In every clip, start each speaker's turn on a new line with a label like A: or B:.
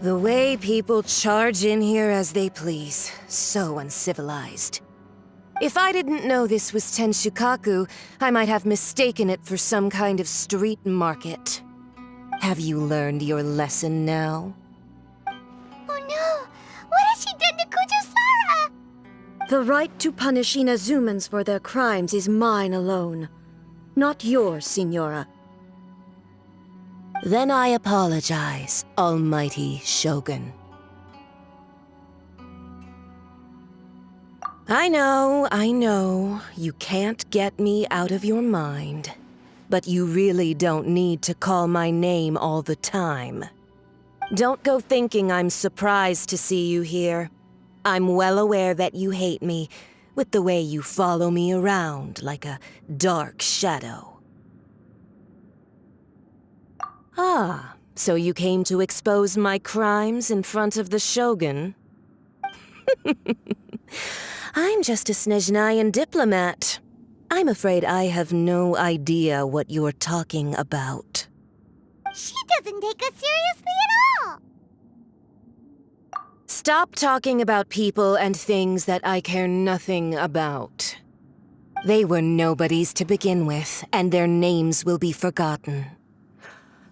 A: The way people charge in here as they please. So uncivilized. If I didn't know this was Tenshukaku, I might have mistaken it for some kind of street market. Have you learned your lesson now?
B: Oh no! What has she done to Kujusara?
C: The right to punish Inazumans for their crimes is mine alone. Not yours, Signora.
A: Then I apologize, Almighty Shogun. I know, you can't get me out of your mind. But you really don't need to call my name all the time. Don't go thinking I'm surprised to see you here. I'm well aware that you hate me, with the way you follow me around like a dark shadow. Ah, so you came to expose my crimes in front of the Shogun? I'm just a Snezhnayan diplomat. I'm afraid I have no idea what you're talking about.
B: She doesn't take us seriously at all!
A: Stop talking about people and things that I care nothing about. They were nobodies to begin with, and their names will be forgotten.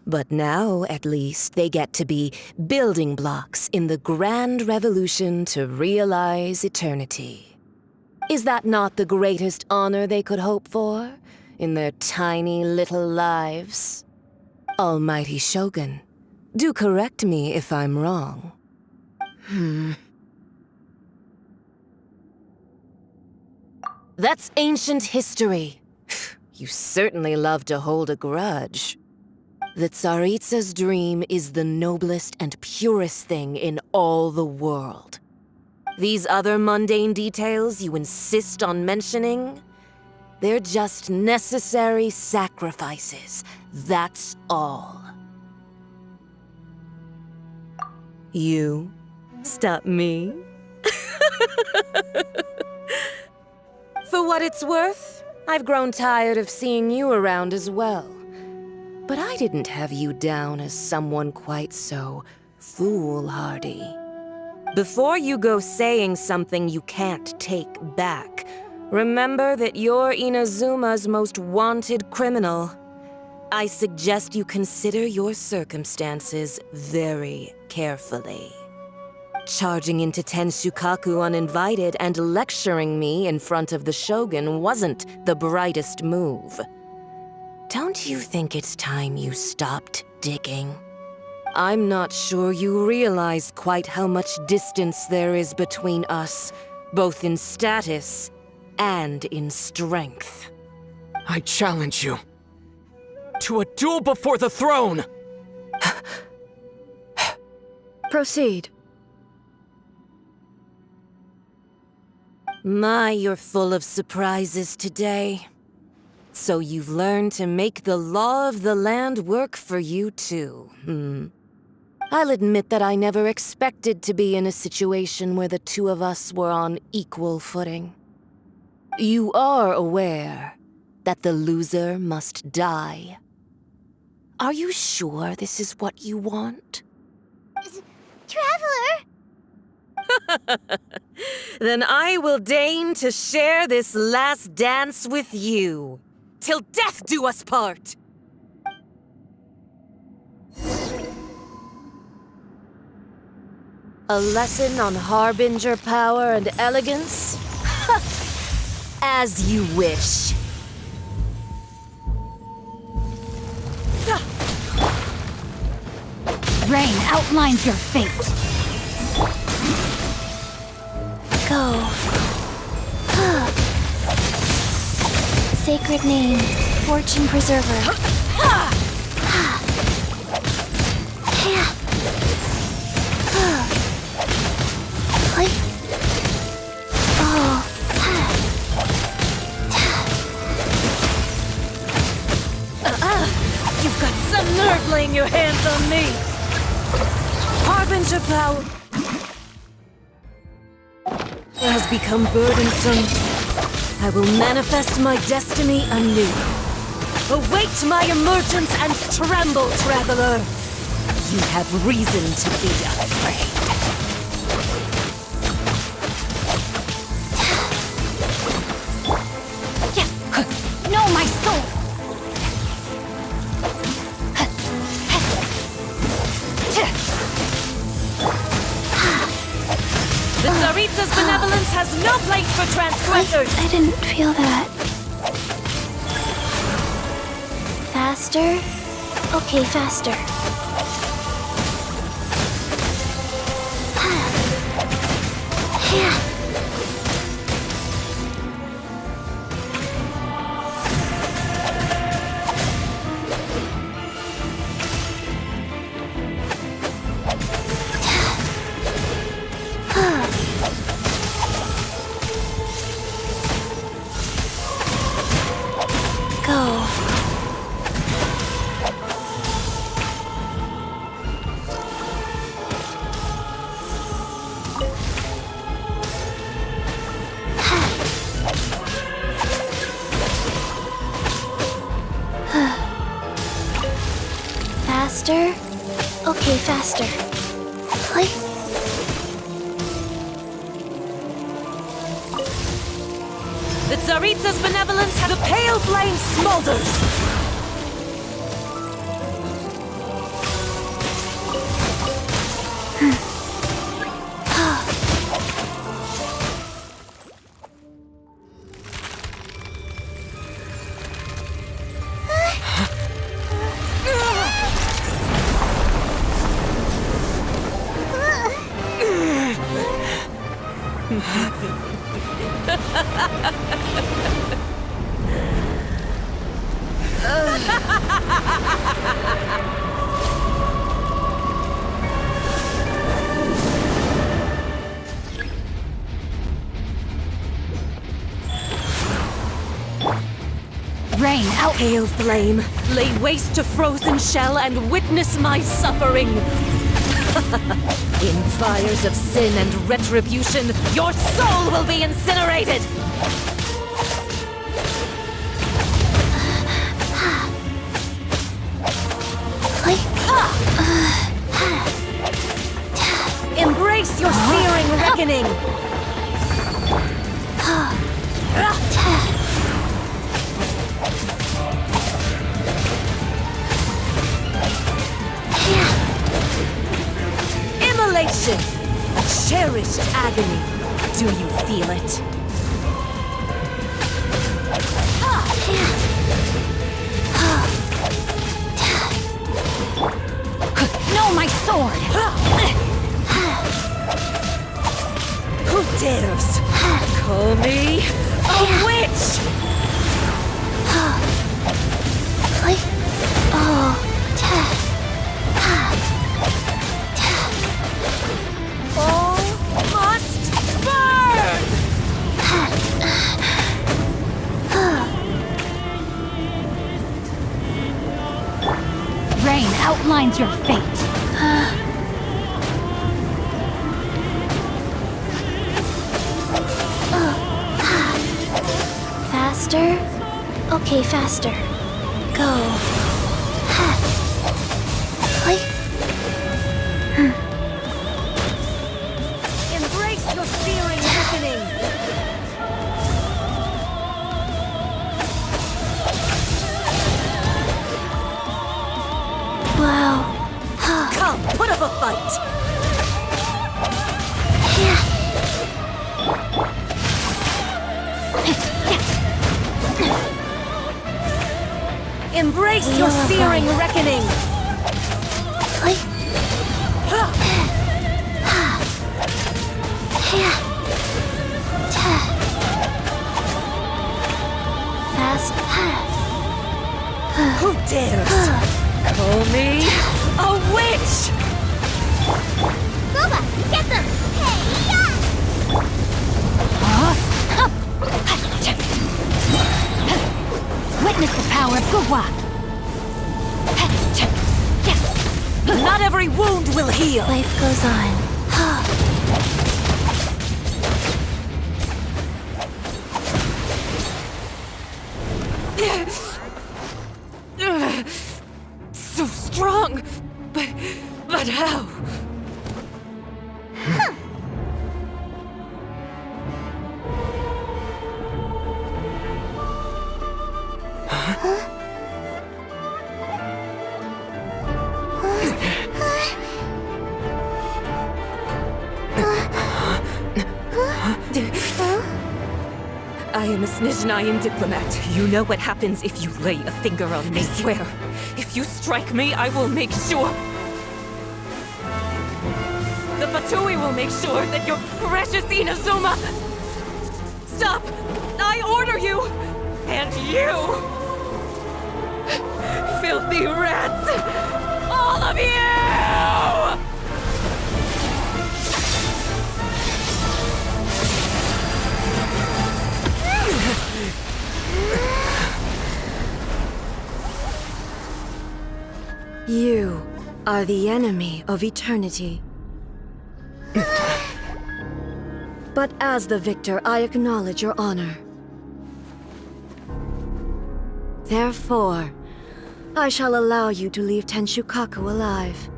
A: But now, at least, they get to be building blocks in the grand revolution to realize eternity. Is that not the greatest honor they could hope for in their tiny little lives? Almighty Shogun, do correct me if I'm wrong. That's ancient history. You certainly love to hold a grudge. The Tsaritsa's dream is the noblest and purest thing in all the world. These other mundane details you insist on mentioning, they're just necessary sacrifices. That's all. You stop me? For what it's worth, I've grown tired of seeing you around as well. But I didn't have you down as someone quite so foolhardy. Before you go saying something you can't take back, remember that you're Inazuma's most wanted criminal. I suggest you consider your circumstances very carefully. Charging into Tenshukaku uninvited and lecturing me in front of the Shogun wasn't the brightest move. Don't you think it's time you stopped digging? I'm not sure you realize quite how much distance there is between us, both in status and in strength.
D: I challenge you to a duel before the throne!
C: Proceed.
A: My, you're full of surprises today. So you've learned to make the law of the land work for you too, I'll admit that I never expected to be in a situation where the two of us were on equal footing. You are aware that the loser must die. Are you sure this is what you want?
B: Traveler!
A: Then I will deign to share this last dance with you. Till death do us part! A lesson on Harbinger power and elegance? As you wish.
E: Rain outlines your fate.
B: Go. Sacred name, Fortune Preserver.
A: You've got some nerve laying your hands on me! Harbinger power has become burdensome. I will manifest my destiny anew. Await my emergence and tremble, traveler! You have reason to be afraid.
E: Know my soul!
A: The Tsaritsa's benevolence has no place for transgressors!
B: I didn't feel that. Faster? Okay, faster. Yeah. Go. Faster? Okay, faster. Like...
A: The Tsaritsa's benevolence has the pale flame smolders!
E: Rain out!
A: Pale flame, lay waste to frozen shell and witness my suffering! In fires of sin and retribution, your soul will be incinerated! Embrace your searing reckoning! Immolation! Cherished agony! Do you feel it?
E: Know my sword!
A: Who dares call me a witch? All must burn!
E: Rain outlines your fate.
B: Faster? Okay, faster. Go.
A: Embrace your searing reckoning!
B: Wow.
A: Come, put up a fight! Embrace your searing reckoning!
B: Fast.
A: Who dares call me a witch?
B: Booba, get them!
E: Witness the power of Gugwa!
A: Not every wound will heal!
B: Life goes on.
A: So strong, but how? I am a Snezhnayan diplomat. You know what happens if you lay a finger on me. I swear, if you strike me, I will make sure... The Fatui will make sure that your precious Inazuma... Stop! I order you! And you! Filthy rats! All of you!
C: You are the enemy of eternity. But as the victor, I acknowledge your honor. Therefore, I shall allow you to leave Tenshukaku alive.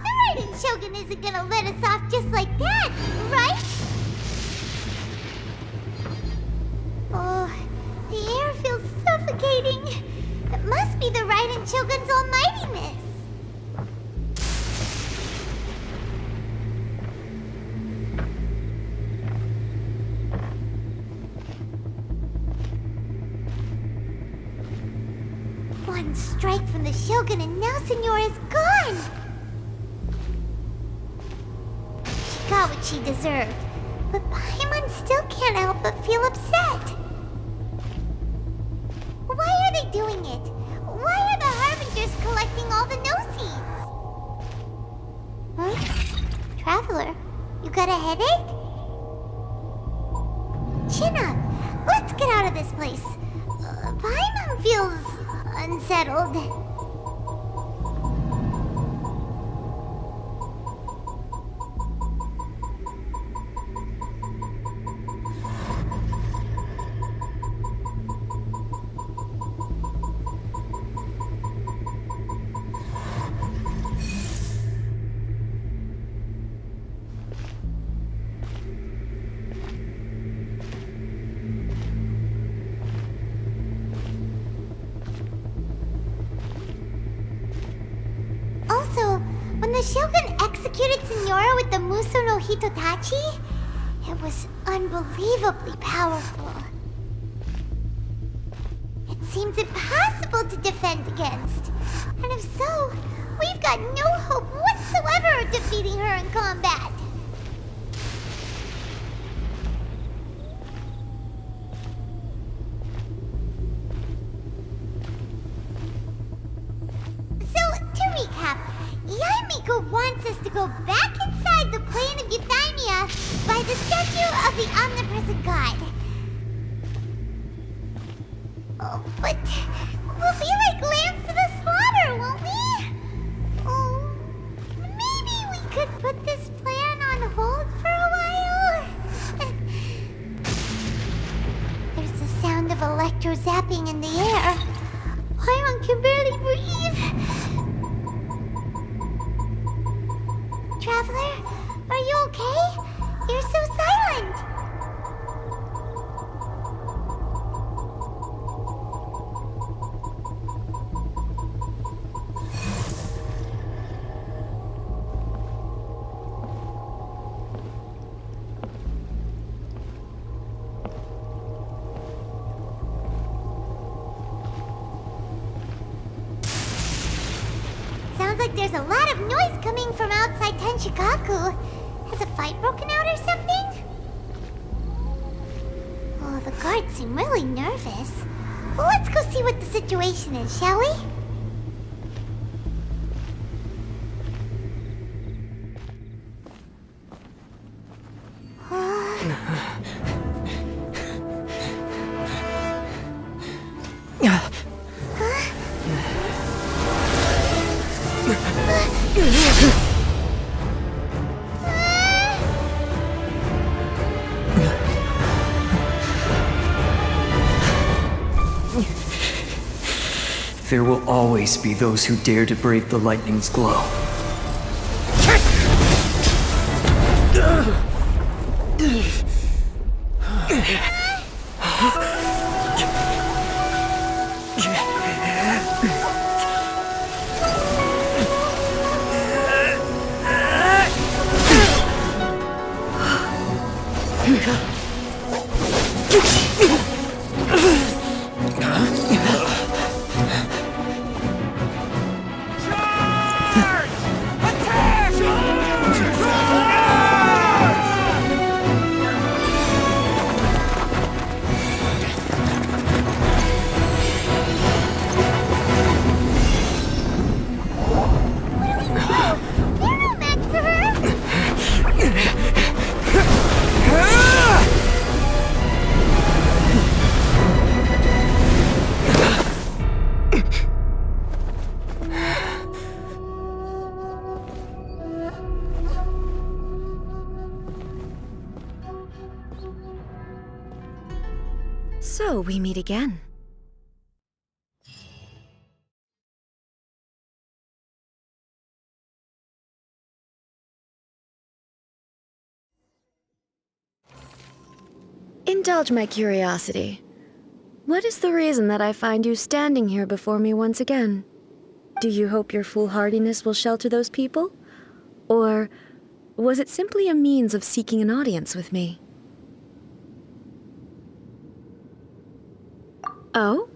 B: The Raiden Shogun isn't gonna let us off just like that, right? Oh, the air feels suffocating. It must be the Raiden Shogun's almightiness. One strike from the Shogun and now Signora's gone! She got what she deserved, but Paimon still can't help but feel upset. Why are they doing it? Why are the Harbingers collecting all the no-seeds? Huh? Traveler, you got a headache? Chin up! Let's get out of this place. Paimon feels... unsettled. The Shogun executed Signora with the Muso no Hitotachi? It was unbelievably powerful. It seems impossible to defend against. And if so, we've got no hope whatsoever of defeating her in combat. So, to recap, Yaemiko wants us to go back inside the plane of Euthymia by the statue of the omnipresent god. Oh, but we'll be like lambs to the slaughter, won't we? Oh, maybe we could put this plan on hold for a while? There's the sound of electro zapping in the air. Paimon can barely breathe. Traveler, are you okay? You're so silent. Sounds like there's a lot of noise coming from outside Tenshukaku. Has a fight broken out or something? Oh, the guards seem really nervous. Well, let's go see what the situation is, shall we?
F: There will always be those who dare to brave the lightning's glow.
C: So we meet again. Indulge my curiosity. What is the reason that I find you standing here before me once again? Do you hope your foolhardiness will shelter those people? Or was it simply a means of seeking an audience with me? Oh?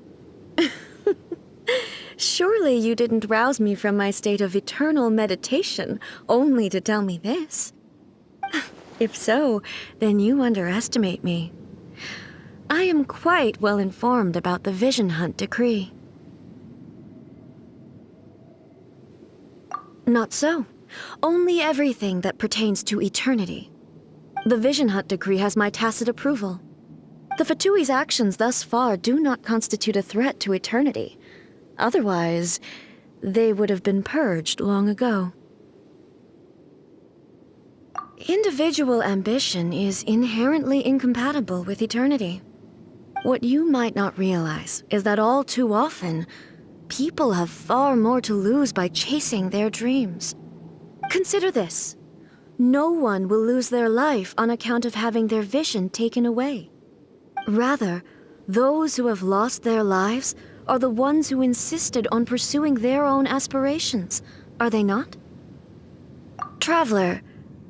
C: Surely you didn't rouse me from my state of eternal meditation only to tell me this. If so, then you underestimate me. I am quite well informed about the Vision Hunt decree. Not so. Only everything that pertains to eternity. The Vision Hunt decree has my tacit approval. The Fatui's actions thus far do not constitute a threat to eternity. Otherwise, they would have been purged long ago. Individual ambition is inherently incompatible with eternity. What you might not realize is that all too often, people have far more to lose by chasing their dreams. Consider this. No one will lose their life on account of having their vision taken away. Rather, those who have lost their lives are the ones who insisted on pursuing their own aspirations, are they not? Traveler,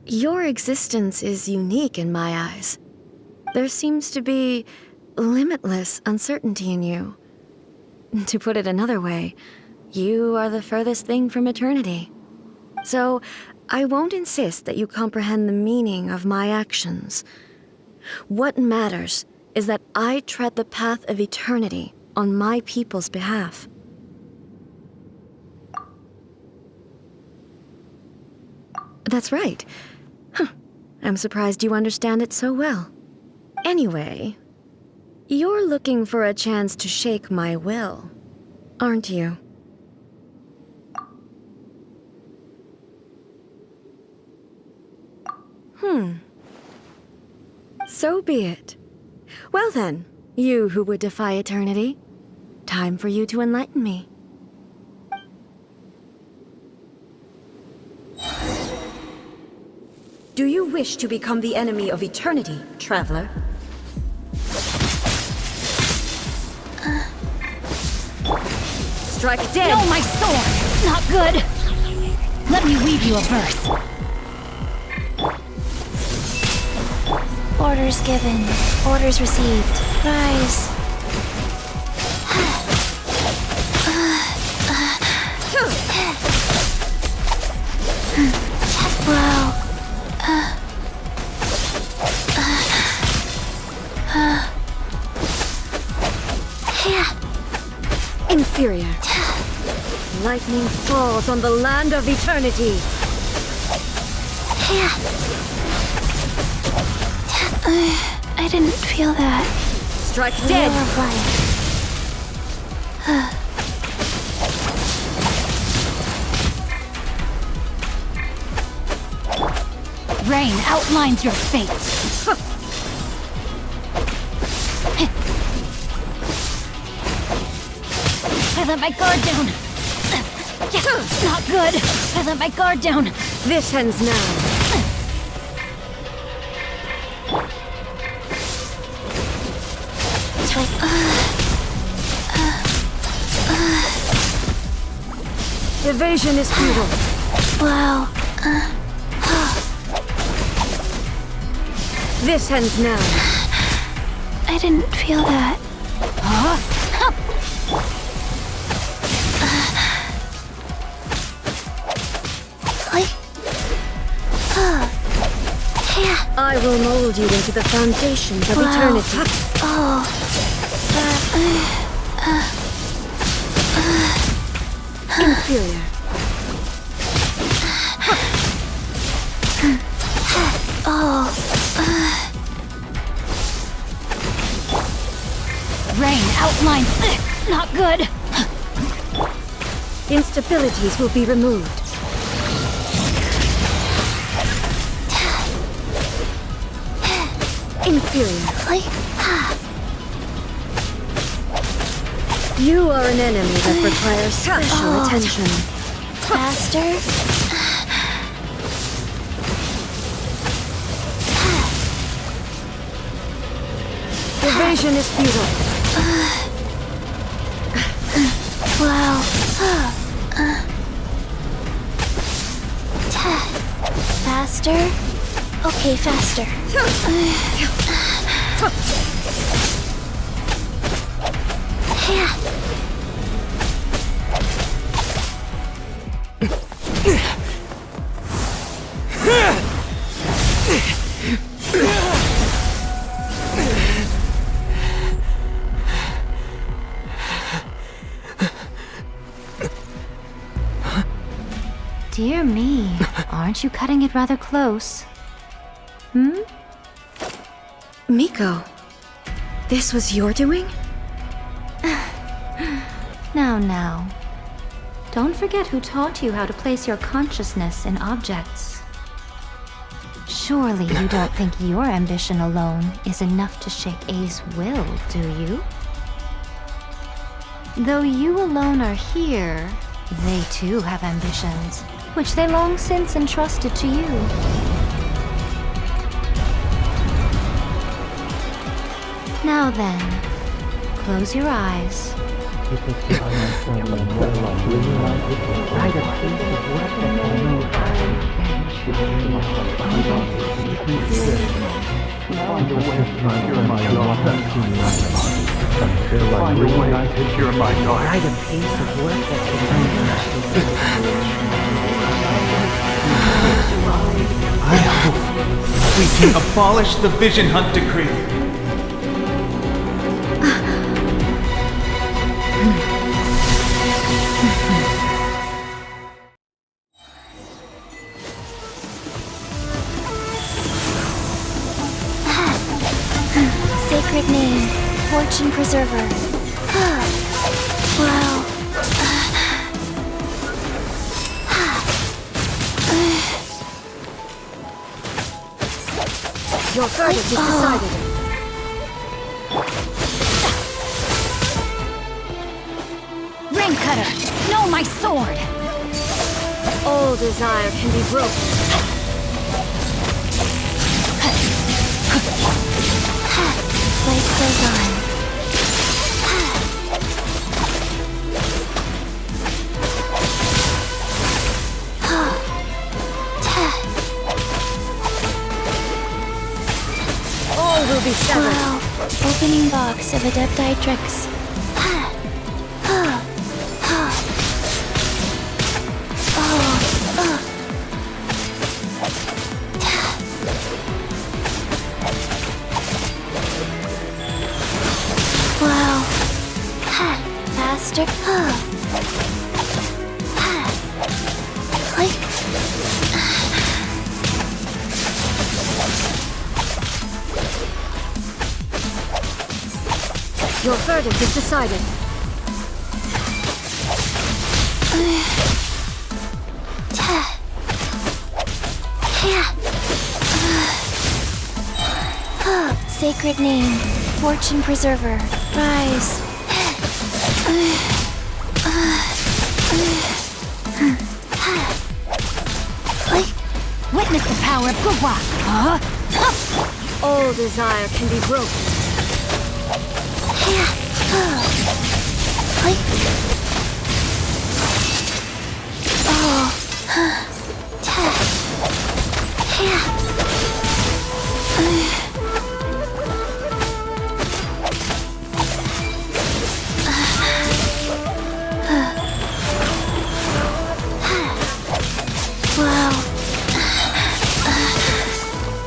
C: your existence is unique in my eyes. There seems to be limitless uncertainty in you. To put it another way, you are the furthest thing from eternity. So, I won't insist that you comprehend the meaning of my actions. What matters is that I tread the path of eternity on my people's behalf. That's right. I'm surprised you understand it so well. Anyway, you're looking for a chance to shake my will, aren't you? So be it. Well then, you who would defy eternity, time for you to enlighten me. Do you wish to become the enemy of eternity, traveler? Strike dead!
E: No, my sword! Not good! Let me weave you a verse.
B: Orders given. Orders received. Rise. Wow.
C: Inferior. Lightning falls on the land of eternity.
B: I didn't feel that.
C: Strike dead!
E: Rain outlines your fate. I let my guard down. Not good. I let my guard down.
C: This ends now. Evasion is futile.
B: Wow.
C: This ends now.
B: I didn't feel that.
C: I will mold you into the foundations of eternity. Inferior.
E: Rain outline. Not good.
C: Instabilities will be removed. Inferior. You are an enemy that requires special attention.
B: Faster.
C: Evasion is futile.
B: Wow. Faster? Okay, faster.
E: Dear me, aren't you cutting it rather close?
C: Miko, this was your doing?
E: Now. Don't forget who taught you how to place your consciousness in objects. Surely you don't think your ambition alone is enough to shake A's will, do you? Though you alone are here, they too have ambitions, which they long since entrusted to you. Now then, close your eyes.
G: I hope we can abolish the Vision Hunt Decree.
B: Sacred name, Fortune Preserver. Wow.
C: Your verdict is decided.
E: Ring cutter, no, my sword!
C: All desire can be broken.
B: Life goes on.
C: All will be severed.
B: Wow. Opening box of Adepti tricks. Wow. Faster. Click.
C: Your verdict is decided.
B: Sacred name, Fortune Preserver. Rise.
E: Witness the power of Gugwa!
C: All desire can be broken.
B: Wow.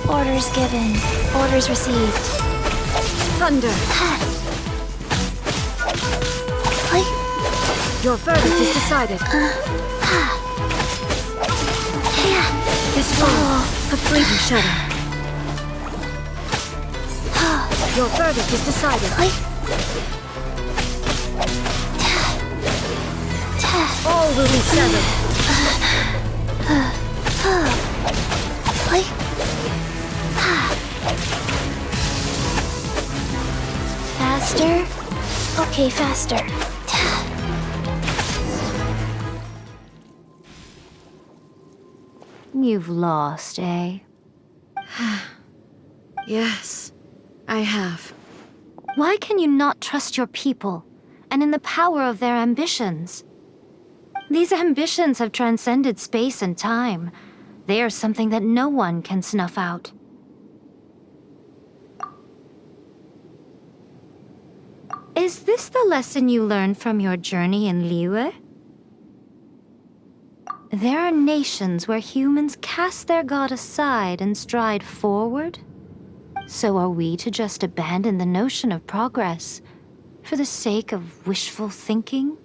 B: Orders given. Orders received.
C: Thunder! Your verdict is decided. This roll, a fleeting shadow. Your verdict is decided. All will be severed.
B: Faster? Okay, faster.
E: You've lost, eh?
C: Yes, I have.
E: Why can you not trust your people, and in the power of their ambitions? These ambitions have transcended space and time. They are something that no one can snuff out. Is this the lesson you learned from your journey in Liyue? There are nations where humans cast their god aside and stride forward. So are we to just abandon the notion of progress for the sake of wishful thinking?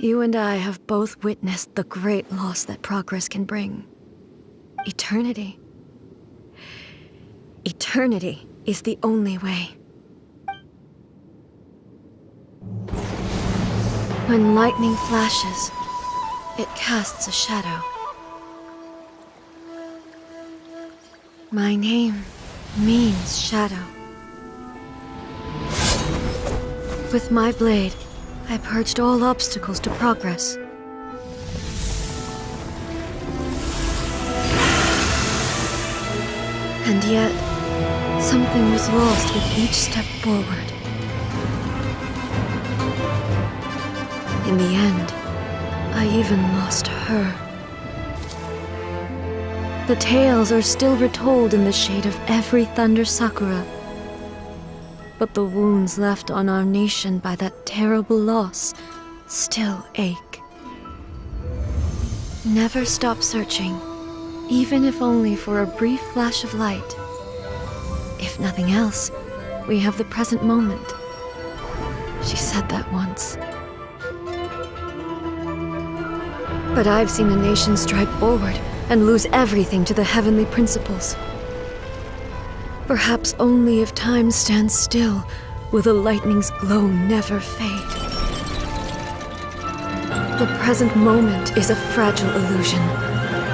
C: You and I have both witnessed the great loss that progress can bring. Eternity. Eternity is the only way. When lightning flashes, it casts a shadow. My name means shadow. With my blade, I purged all obstacles to progress. And yet, something was lost with each step forward. In the end, I even lost her. The tales are still retold in the shade of every thunder sakura. But the wounds left on our nation by that terrible loss still ache. Never stop searching, even if only for a brief flash of light. If nothing else, we have the present moment. She said that once. But I've seen a nation stride forward and lose everything to the heavenly principles. Perhaps only if time stands still will the lightning's glow never fade. The present moment is a fragile illusion.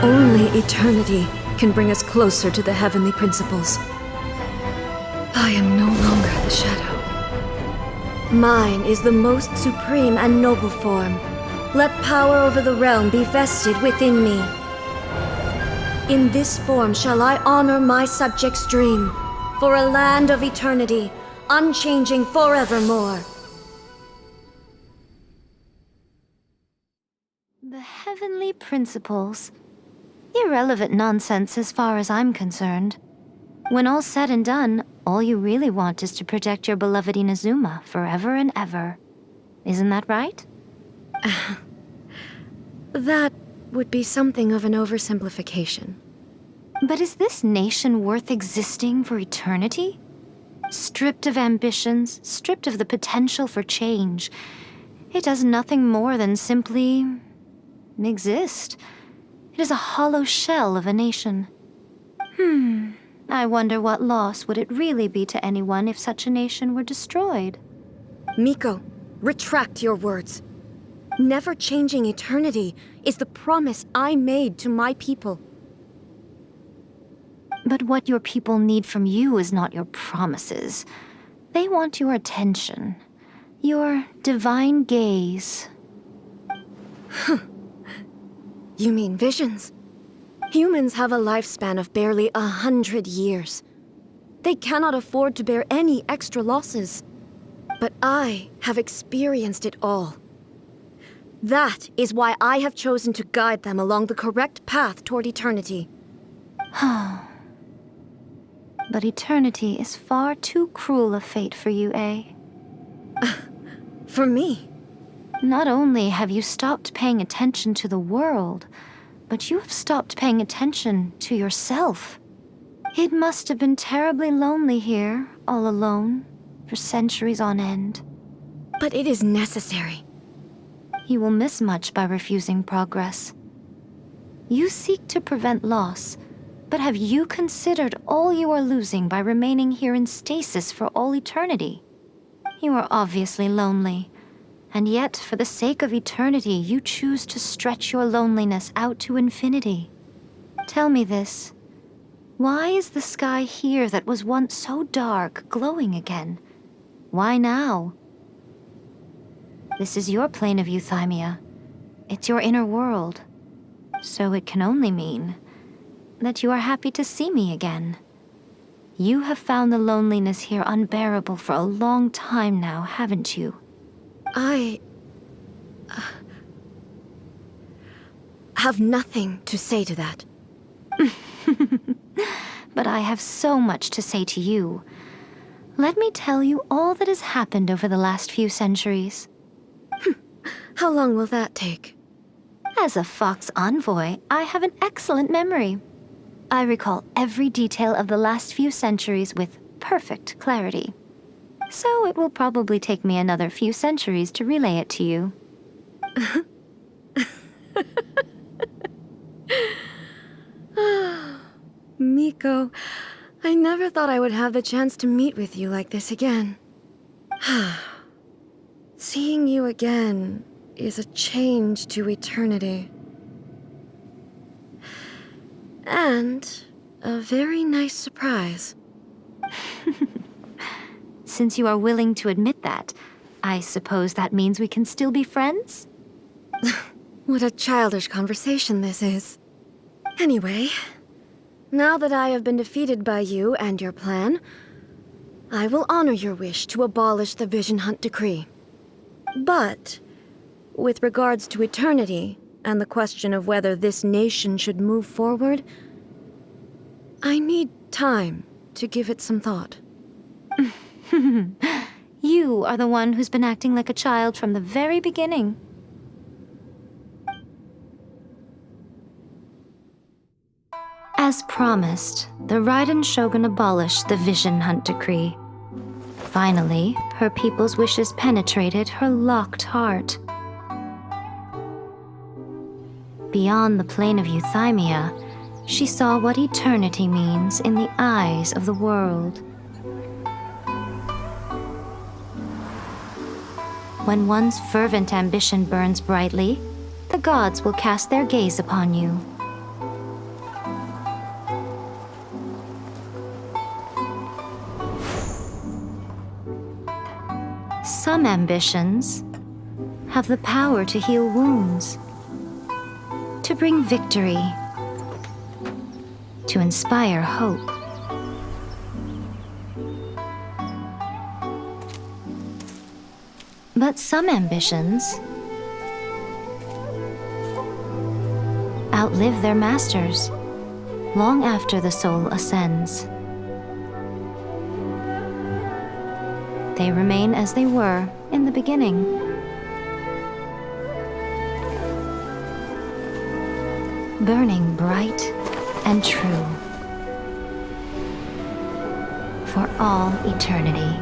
C: Only eternity can bring us closer to the heavenly principles. I am no longer the shadow. Mine is the most supreme and noble form. Let power over the realm be vested within me. In this form shall I honor my subjects' dream, for a land of eternity, unchanging forevermore.
E: The heavenly principles. Irrelevant nonsense as far as I'm concerned. When all's said and done, all you really want is to protect your beloved Inazuma forever and ever. Isn't that right?
C: That would be something of an oversimplification.
E: But is this nation worth existing for eternity? Stripped of ambitions, stripped of the potential for change, it does nothing more than simply exist. It is a hollow shell of a nation. I wonder what loss would it really be to anyone if such a nation were destroyed?
C: Miko, retract your words. Never changing eternity is the promise I made to my people.
E: But what your people need from you is not your promises. They want your attention, your divine gaze.
C: You mean visions? Humans have a lifespan of barely 100 years. They cannot afford to bear any extra losses. But I have experienced it all. That is why I have chosen to guide them along the correct path toward eternity.
E: But eternity is far too cruel a fate for you, eh?
C: For me?
E: Not only have you stopped paying attention to the world, but you have stopped paying attention to yourself. It must have been terribly lonely here, all alone, for centuries on end.
C: But it is necessary.
E: You will miss much by refusing progress. You seek to prevent loss, but have you considered all you are losing by remaining here in stasis for all eternity? You are obviously lonely, and yet for the sake of eternity you choose to stretch your loneliness out to infinity. Tell me this. Why is the sky here that was once so dark glowing again? Why now? This is your plane of euthymia. It's your inner world. So it can only mean that you are happy to see me again. You have found the loneliness here unbearable for a long time now, haven't you?
C: I have nothing to say to that.
E: But I have so much to say to you. Let me tell you all that has happened over the last few centuries.
C: How long will that take?
E: As a Fox envoy, I have an excellent memory. I recall every detail of the last few centuries with perfect clarity. So it will probably take me another few centuries to relay it to you.
C: Miko, I never thought I would have the chance to meet with you like this again. Seeing you again is a change to eternity. And a very nice surprise.
E: Since you are willing to admit that, I suppose that means we can still be friends?
C: What a childish conversation this is. Anyway, now that I have been defeated by you and your plan, I will honor your wish to abolish the Vision Hunt Decree. But, with regards to eternity and the question of whether this nation should move forward, I need time to give it some thought.
E: You are the one who's been acting like a child from the very beginning. As promised, the Raiden Shogun abolished the Vision Hunt Decree. Finally, her people's wishes penetrated her locked heart. Beyond the plane of euthymia, she saw what eternity means in the eyes of the world. When one's fervent ambition burns brightly, the gods will cast their gaze upon you. Some ambitions have the power to heal wounds, to bring victory, to inspire hope. But some ambitions outlive their masters long after the soul ascends. They remain as they were in the beginning. Burning bright and true for all eternity.